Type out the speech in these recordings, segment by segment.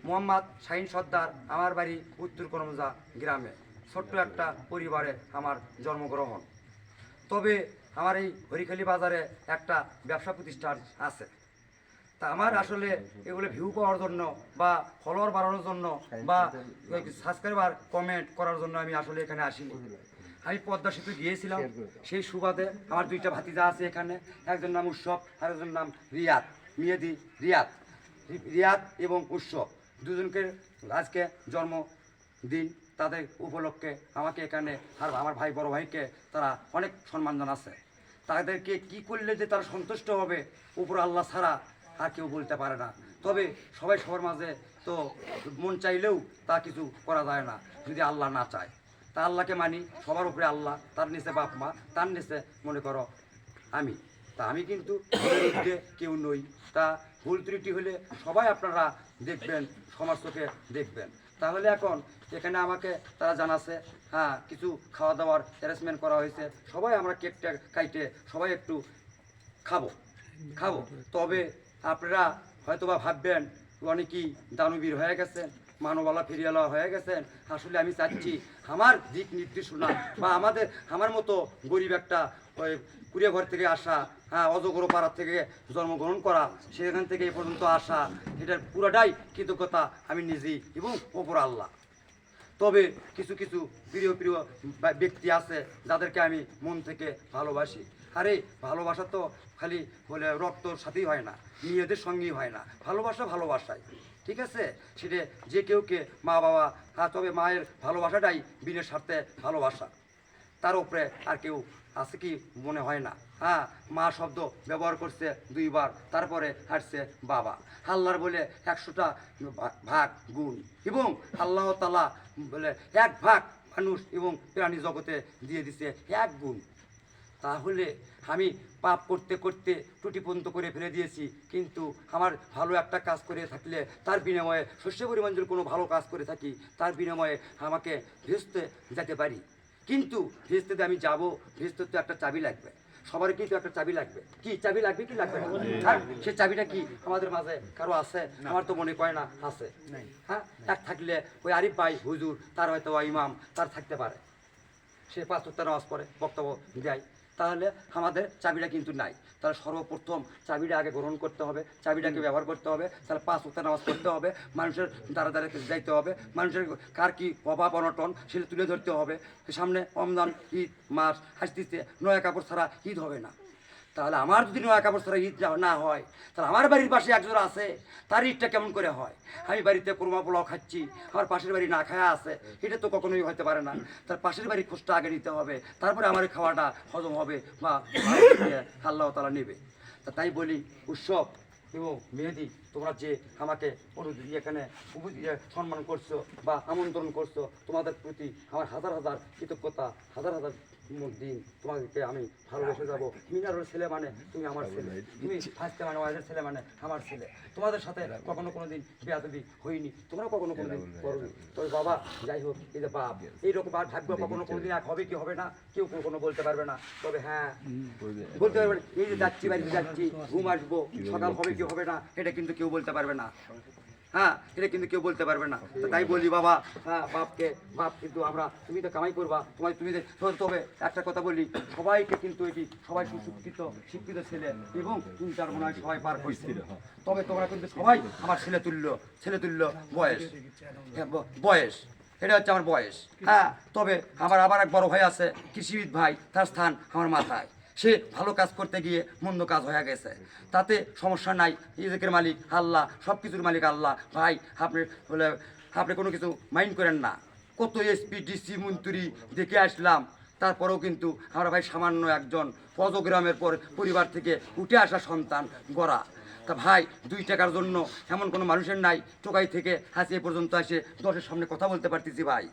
মোহাম্মদ শাহিন সর্দার, আমার বাড়ি উত্তর করমজা গ্রামে। ছোট্ট একটা পরিবারে আমার জন্মগ্রহণ। তবে আমার এই হরিখালি বাজারে একটা ব্যবসা প্রতিষ্ঠান আছে। তা আমার আসলে এগুলো ভিউ পাওয়ার জন্য বা ফলোয়ার বাড়ানোর জন্য বা সাবস্ক্রাইবার কমেন্ট করার জন্য আমি আসলে এখানে আসিনি। আমি পদ্মা সেতু গিয়েছিলাম, সেই সুবাদে আমার দুইটা ভাতিজা আছে এখানে, একজন নাম উৎসব আর একজন নাম রিয়াদ, মেহেদি রিয়াদ। রিয়াদ এবং উৎসব দুজনকে আজকে জন্মদিন, তাদের উপলক্ষে আমাকে এখানে আর আমার ভাই বড় ভাইকে তারা অনেক সম্মান জানাচ্ছে। তাদেরকে কি করলে যে তারা সন্তুষ্ট হবে উপর আল্লাহ ছাড়া আর কেউ বলতে পারে না। তবে সবাই সবার মাঝে তো মন চাইলেও তা কিছু করা যায় না যদি আল্লাহ না চায়। তা আল্লাহকে মানি, সবার উপরে আল্লাহ, তার নিচে বাপ মা, তার নিচে মনে করো আমি। তা আমি কিন্তু বিরুদ্ধে কেউ নই। তা ভুল ত্রুটি হলে সবাই আপনারা দেখবেন, সমাজ চোখে দেখবেন। তাহলে এখন এখানে আমাকে তারা জানাচ্ছে, হ্যাঁ কিছু খাওয়া দাওয়ার অ্যারেঞ্জমেন্ট করা হয়েছে, সবাই আমরা কেকটা কাইটে সবাই একটু খাবো। তবে আপনারা হয়তোবা ভাববেন অনেকেই দানবীর হয়ে গেছেন, মানবালা ফিরিয়ালা হয়ে গেছেন। আসলে আমি চাচ্ছি আমার দিক নির্দেশনা বা আমার মতো গরিব একটা ওই কুড়িয়া ঘর থেকে আসা, হ্যাঁ অজগর পাড়ার থেকে জন্মগ্রহণ করা, সেখান থেকে এ পর্যন্ত আসা, এটার পুরোটাই কৃতজ্ঞতা আমি নিজেই এবং ওপর আল্লাহ। তবে কিছু কিছু প্রিয় প্রিয় ব্যক্তি আছে যাদেরকে আমি মন থেকে ভালোবাসি। আরে ভালোবাসা তো খালি বলে রক্তর সাথেই হয় না, মেয়েদের সঙ্গেই হয় না, ভালোবাসায় ঠিক আছে। সেটা যে কেউকে মা বাবা, তবে মায়ের ভালোবাসাটাই বিনের স্বার্থে ভালোবাসা, তার উপরে আর কেউ আছে কি মনে হয় না। হ্যাঁ মা শব্দ ব্যবহার করছে দুইবার, তারপরে হাঁটছে বাবা। আল্লাহর বলে 100টা ভাগ গুণ এবং আল্লাহ তাআলা বলে 1 ভাগ মানুষ এবং প্রাণী জগতে দিয়ে দিছে 1 গুণ। তাহলে আমি পাপ করতে করতে ত্রুটিপূর্ণ করে ফেলে দিয়েছি, কিন্তু আমার ভালো একটা কাজ করে থাকলে তার বিনিময়ে শস্য পরিমাণ যদি কোনো ভালো কাজ করে থাকি তার বিনিময়ে আমাকে ভেস্তে যেতে পারি। কিন্তু ভেস্তেতে আমি যাব, ভেস্তে তো একটা চাবি লাগবে, সবার কিন্তু একটা চাবি লাগবে। কি চাবি লাগবে কি লাগবে না? হ্যাঁ সে চাবিটা কি আমাদের মাঝে কারো আছে? আমার তো মনে হয় না আছে। হ্যাঁ এক থাকলে ওই আরিফ ভাই হুজুর, তার হয়তো ইমাম, তার থাকতে পারে, সে 5 ওয়াক্ত নামাজ পড়ে, বক্তব্য দেয়। তাহলে আমাদের চাবিটা কিন্তু নাই। তাহলে সর্বপ্রথম চাবিটা আগে গ্রহণ করতে হবে, চাবিটাকে ব্যবহার করতে হবে। তাহলে 5 ওয়াক্ত নামাজ পড়তে হবে, মানুষের দ্বারা দ্বারা যাইতে হবে, মানুষের কার কি অভাব অনটন সেটা তুলে ধরতে হবে। সামনে রমজান ঈদ মাস আসতেছে, নয়া কাপড় ছাড়া ঈদ হবে না। তাহলে আমার যদি নয়া কাপড় ছাড়া ঈদ না হয়, তাহলে আমার বাড়ির পাশে একজন আছে, তার ঈদটা কেমন করে হয়? আমি বাড়িতে কোরমা পোলাও খাচ্ছি, আমার পাশের বাড়ি না খায়া আছে, এটা তো কখনোই হতে পারে না। তার পাশের বাড়ির খোঁজটা আগে নিতে হবে, তারপরে আমার এই খাওয়াটা হজম হবে বা আল্লাহ তাআলা নেবে। তা তাই বলি উৎসব এবং মেহেদি, তোমরা যে আমাকে এখানে সম্মান করছো বা আমন্ত্রণ করছো, তোমাদের প্রতি আমার হাজার হাজার কৃতজ্ঞতা, হাজার হাজার দিন তোমাদেরকে আমি ভালোবেসে যাবো। মিনারের ছেলে মানে তুমি আমার ছেলে, তুমি ফার্স্টে মানে ওয়াইজের ছেলে মানে আমার ছেলে। তোমাদের সাথে কখনো কোনো দিন বেয়াদবি হইনি, তোমরা কখনো কোনো দিন করবে। তবে বাবা যাই হোক, এই যে বাপ এইরকম আর ভাগ্য কখনো কোনো দিন এক হবে কি হবে না কেউ কখনো বলতে পারবে না। তবে হ্যাঁ বলতে পারবে না, এই যে যাচ্ছি বাড়িতে যাচ্ছি, ঘুম আসবো, সকাল হবে কি হবে না এটা কিন্তু কেউ বলতে পারবে না। হ্যাঁ এটা কিন্তু কেউ বলতে পারবে না। তাই বলি বাবা, হ্যাঁ বাপ কিন্তু আমরা, তুমি তো কামাই করবা, তুমি তবে একটা কথা বলি, সবাইকে কিন্তু এটি সবাই শিক্ষিত ছেলে এবং 3-4 মনে হয় সবাই পার করছিল। তবে তোমরা কিন্তু সবাই আমার ছেলে তুল্য বয়স, এটা হচ্ছে আমার বয়স। হ্যাঁ তবে আমার আবার এক বড় ভাই আছে কৃষিবিদ ভাই, তার স্থান আমার মাথায়। সে ভালো কাজ করতে গিয়ে মন্দ কাজ হয়ে গেছে, তাতে সমস্যা নাই। রিজিকের মালিক আল্লাহ, সব কিছুর মালিক আল্লাহ। ভাই আপনি কোনো কিছু মাইন্ড করেন না। কত এসপি ডিসি মন্ত্রী দেখে আসলাম, তারপরেও কিন্তু আমরা ভাই সামান্য একজন পদগ্রামের পরিবার থেকে উঠে আসা সন্তান গড়া। তা ভাই 2 টাকার জন্য এমন কোনো মানুষের নাই টোকাই থেকে হাসি এ পর্যন্ত এসে 10-এর সামনে কথা বলতে পারতেছি ভাই।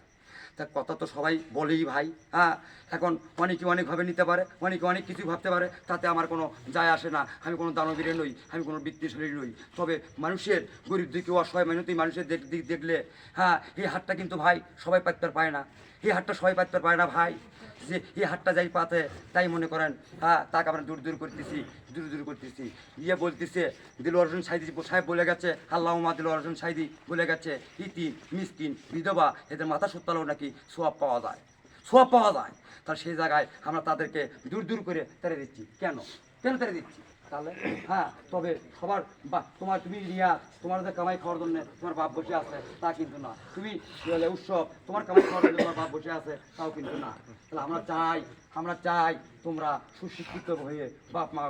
তা কথা তো সবাই বলেই ভাই। হ্যাঁ এখন অনেকে অনেকভাবে নিতে পারে, অনেকে অনেক কিছু ভাবতে পারে, তাতে আমার কোনো যায় আসে না। আমি কোনো দানবীরে নই, আমি কোনো বৃত্তিশালী নই। তবে মানুষের গরিব দিকে অসহায় মেহনতি মানুষের দেখলে, হ্যাঁ এই হাতটা কিন্তু ভাই সবাই পাততে পায় না, এই হাতটা সবাই পাততে পারে না ভাই। যে এই হাটটা যাই পাতে তাই মনে করেন হ্যাঁ তাকে আমরা দূর দূর করতেছি ইয়ে বলতেছে দিল অর্জুন সাইদি সাহেব বলে গেছে আল্লাহ দিল অর্জুন সাইদি বলে গেছে ইতিম মিসকিন বিধবা এদের মাথা সুত্তালেও নাকি সোয়াব পাওয়া যায় তাহলে সেই জায়গায় আমরা তাদেরকে দূর দূর করে তেড়ে দিচ্ছি কেন তেড়ে দিচ্ছি তাহলে হ্যাঁ তবে সবার বা তুমি রিয়া তোমার যে কামাই খাওয়ার জন্য তোমার বাপ বসে আছে তা কিন্তু না তুমি উৎসব তোমার কামাই খাওয়ার জন্য তোমার বাপ বসে আছে তাও কিন্তু না তাহলে আমরা চাই তোমরা সুশিক্ষিত হয়ে বাপ মা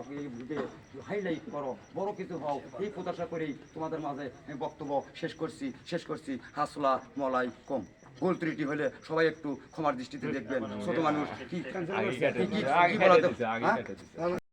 হাইলাইট করো বড় কিছু হও এই প্রত্যাশা করেই তোমাদের মাঝে আমি বক্তব্য শেষ করছি হাসলা মলাই কম গোল ত্রুটি হলে সবাই একটু ক্ষমার দৃষ্টিতে দেখবেন ছোট মানুষ কি বলাতে